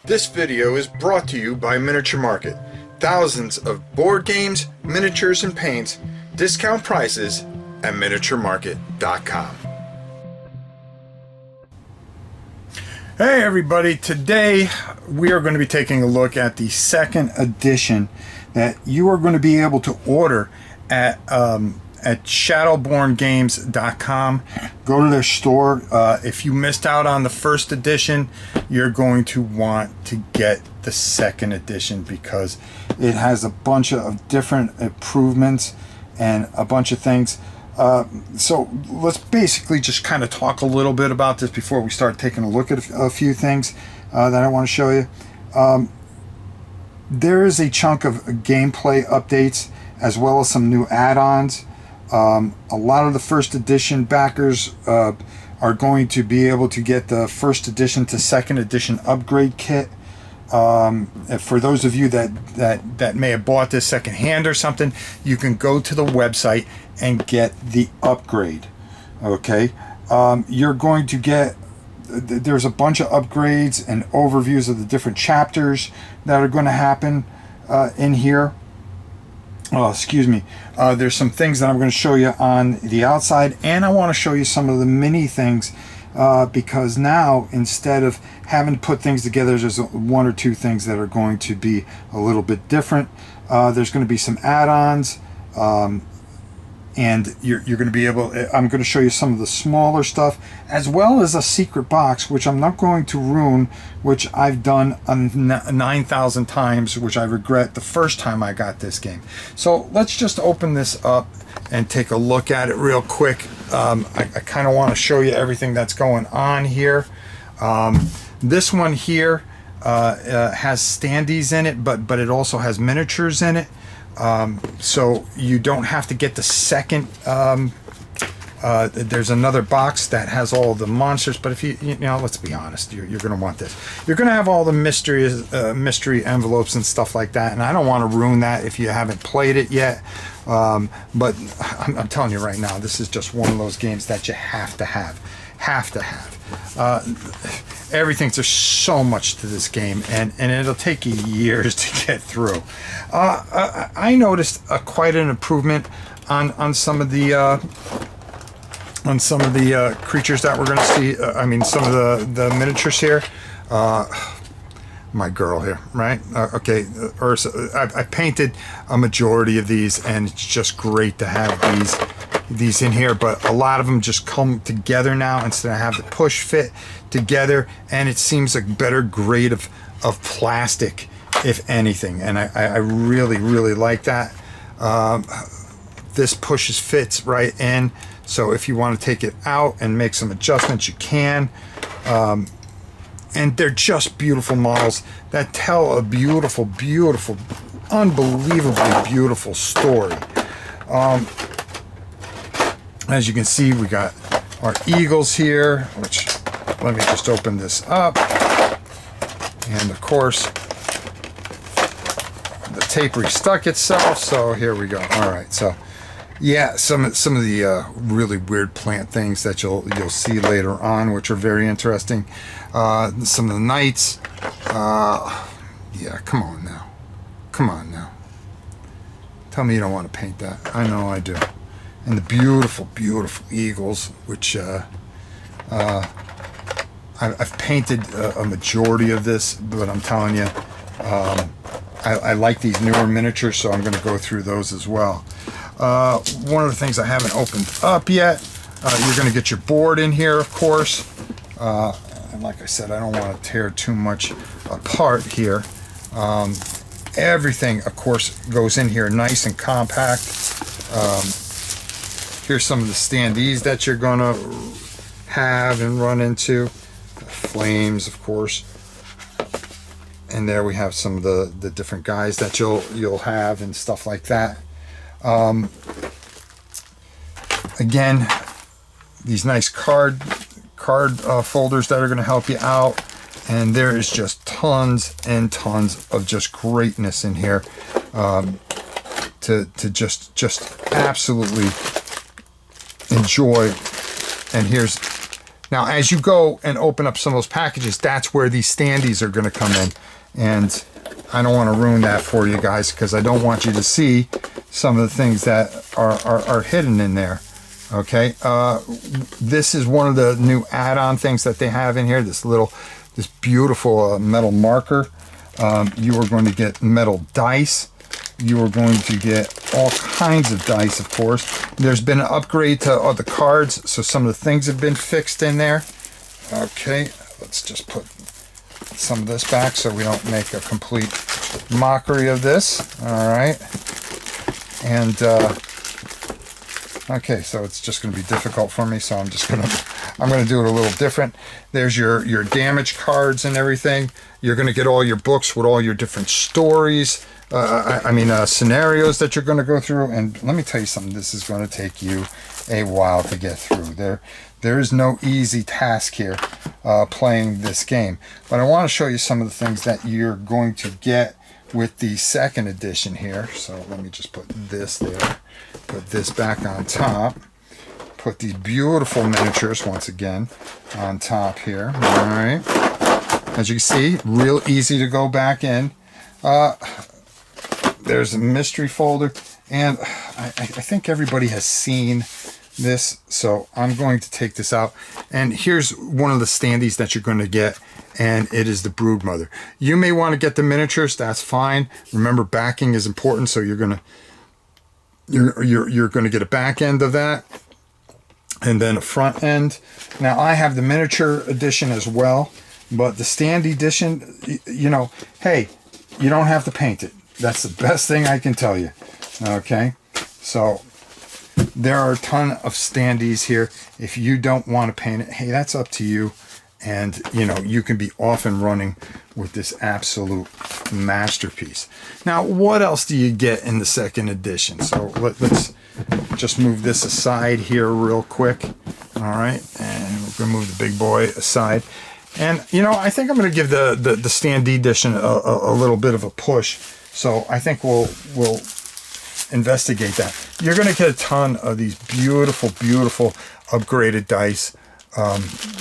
This video is brought to you by Miniature Market. Thousands of board games, miniatures, and paints, discount prices at miniaturemarket.com. Hey everybody, today we are going to be taking a look at the second edition that you are going to be able to order at shadowbornegames.com. Go to their store. If you missed out on the first edition, you're going to want to get the second edition because it has a bunch of different improvements and a bunch of things. So let's basically just kind of talk a little bit about this before we start taking a look at a few things that I want to show you. There is a chunk of gameplay updates as well as some new add-ons. A lot of the first edition backers are going to be able to get the first edition to second edition upgrade kit. For those of you that may have bought this secondhand or something, you can go to the website and get the upgrade. Okay, you're going to get, there's a bunch of upgrades and overviews of the different chapters that are going to happen in here. Oh, excuse me. There's some things that I'm going to show you on the outside, and I want to show you some of the mini things because now, instead of having to put things together, there's one or two things that are going to be a little bit different. There's going to be some add-ons, and you're going to be able, I'm going to show you some of the smaller stuff, as well as a secret box, which I'm not going to ruin, which I've done 9,000 times, which I regret the first time I got this game. So let's just open this up and take a look at it real quick. I kind of want to show you everything that's going on here. This one here has standees in it, but it also has miniatures in it. So you don't have to get the second. There's another box that has all the monsters, but if you know, let's be honest, you're going to want this. You're going to have all the mystery envelopes and stuff like that, and I don't want to ruin that if you haven't played it yet. But I'm telling you right now, this is just one of those games that you have to have. Everything, there's so much to this game, and it'll take you years to get through. I noticed quite an improvement on some of the creatures that we're going to see. I mean, some of the miniatures here. My girl here, right? Okay, Ursa. I painted a majority of these, and it's just great to have these in here, but a lot of them just come together now instead of have the push fit together, and it seems a better grade of plastic, if anything, and I really like that. This pushes fits right in, so if you want to take it out and make some adjustments, you can. And they're just beautiful models that tell a beautiful, unbelievably beautiful story. As you can see, we got our eagles here, which, let me just open this up. And of course, the tape restuck itself, so here we go. All right, so yeah, some of the really weird plant things that you'll see later on, which are very interesting. Some of the knights. Yeah, come on now. Tell me you don't want to paint that. I know I do. And the beautiful eagles, which I've painted a majority of this, but I'm telling you, I like these newer miniatures, so I'm going to go through those as well. One of the things I haven't opened up yet, you're going to get your board in here, of course. And like I said, I don't want to tear too much apart here. Everything, of course, goes in here nice and compact. Here's some of the standees that you're going to have and run into. Flames, of course. And there we have some of the different guys that you'll have and stuff like that. Again, these nice card folders that are going to help you out, and there is just tons and tons of just greatness in here to just absolutely enjoy. And here's Now, as you go and open up some of those packages, that's where these standees are going to come in. And I don't want to ruin that for you guys, because I don't want you to see some of the things that are hidden in there. Okay, this is one of the new add-on things that they have in here. This beautiful metal marker. You are going to get metal dice. You are going to get all kinds of dice, of course. There's been an upgrade to all the cards, so some of the things have been fixed in there. Okay, let's just put some of this back so we don't make a complete mockery of this. All right, and okay, so it's just going to be difficult for me, so I'm going to do it a little different. There's your damage cards and everything. You're going to get all your books with all your different stories. Scenarios that you're going to go through. And let me tell you something, this is going to take you a while to get through. There is no easy task here playing this game. But I want to show you some of the things that you're going to get with the second edition here. So let me just put this there. Put this back on top. Put these beautiful miniatures once again on top here. All right. As you can see, real easy to go back in. There's a mystery folder, and I think everybody has seen this, so I'm going to take this out. And here's one of the standees that you're going to get, and it is the Broodmother. You may want to get the miniatures, that's fine. Remember, backing is important, so you're going to get a back end of that, and then a front end. Now, I have the miniature edition as well, but the standee edition, hey, you don't have to paint it. That's the best thing I can tell you. Okay, so there are a ton of standees here. If you don't want to paint it, hey, that's up to you. And you can be off and running with this absolute masterpiece. Now, what else do you get in the second edition? So let's just move this aside here real quick. All right, and we're gonna move the big boy aside. And I think I'm gonna give the standee edition a little bit of a push. So I think we'll investigate that. You're going to get a ton of these beautiful, beautiful upgraded dice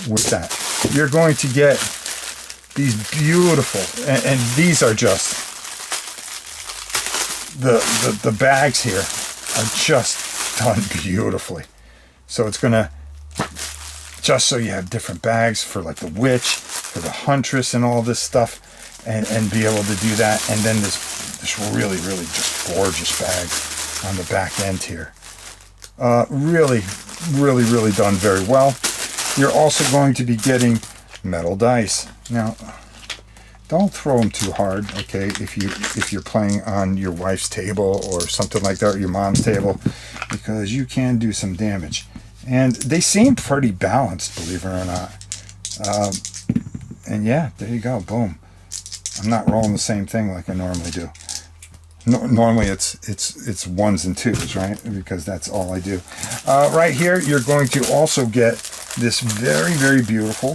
with that. You're going to get these beautiful, and these are just, the bags here are just done beautifully. So it's going to, just so you have different bags for like the witch, for the huntress and all this stuff. And be able to do that, and then this really, really just gorgeous bag on the back end here. Really, really, really done very well. You're also going to be getting metal dice. Now, don't throw them too hard, okay? If you're playing on your wife's table or something like that, or your mom's table, because you can do some damage. And they seem pretty balanced, believe it or not. And yeah, there you go, boom. I'm not rolling the same thing like I normally do. Normally it's ones and twos, right? Because that's all I do. Right here, you're going to also get this very, very beautiful,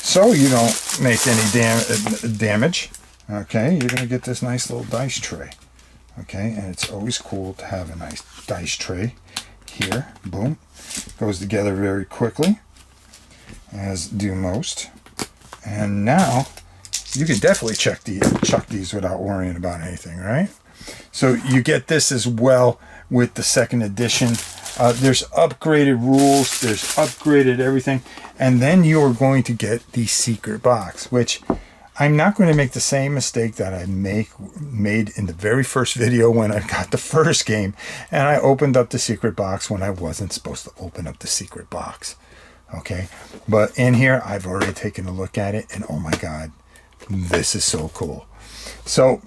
so you don't make any damage. Okay, you're going to get this nice little dice tray. Okay, and it's always cool to have a nice dice tray here. Boom. Goes together very quickly, as do most. And now you can definitely chuck these without worrying about anything, right? So you get this as well with the second edition. There's upgraded rules, there's upgraded everything, and then you are going to get the secret box, which I'm not going to make the same mistake that I made in the very first video when I got the first game, and I opened up the secret box when I wasn't supposed to open up the secret box. Okay, but in here I've already taken a look at it, and oh my god, this is so cool. So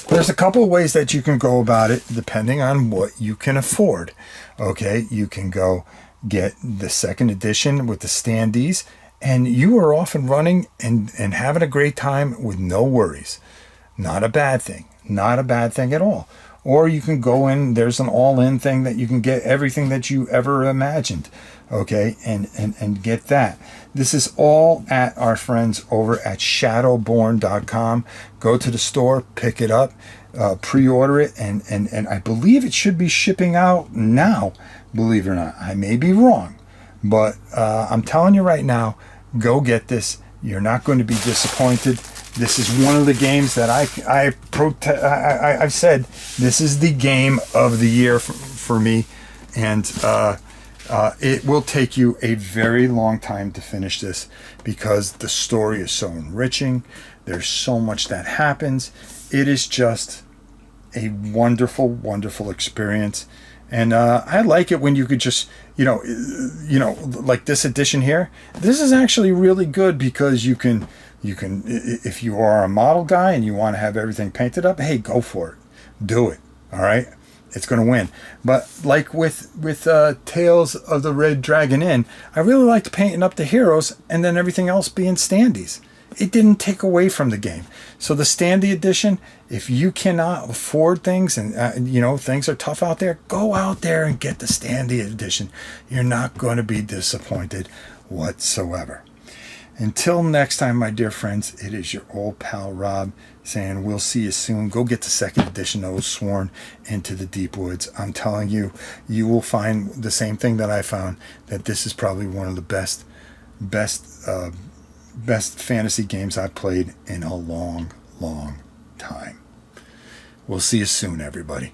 there's a couple of ways that you can go about it depending on what you can afford. Okay, you can go get the second edition with the standees, and you are off and running and having a great time with no worries. Not a bad thing. Not a bad thing at all. or you can go in, there's an all-in thing that you can get everything that you ever imagined, okay, and get that. This is all at our friends over at shadowborne.com. Go to the store, pick it up, pre-order it, and I believe it should be shipping out now, believe it or not. I may be wrong, but I'm telling you right now, go get this. You're not going to be disappointed. This is one of the games that I've said this is the game of the year for me, and it will take you a very long time to finish this because the story is so enriching. There's so much that happens. It is just a wonderful, wonderful experience. And I like it when you could just, like this edition here. This is actually really good because you can, if you are a model guy and you want to have everything painted up, hey, go for it. Do it. All right. It's going to win. But like with Tales of the Red Dragon Inn, I really liked painting up the heroes and then everything else being standees. It didn't take away from the game. So the standee edition, if you cannot afford things and things are tough out there, go out there and get the standee edition. You're not going to be disappointed whatsoever. Until next time, my dear friends, it is your old pal Rob saying we'll see you soon. Go get the second edition of Oathsworn into the Deepwoods. I'm telling you, you will find the same thing that I found, that this is probably one of the best fantasy games I've played in a long, long time. We'll see you soon, everybody.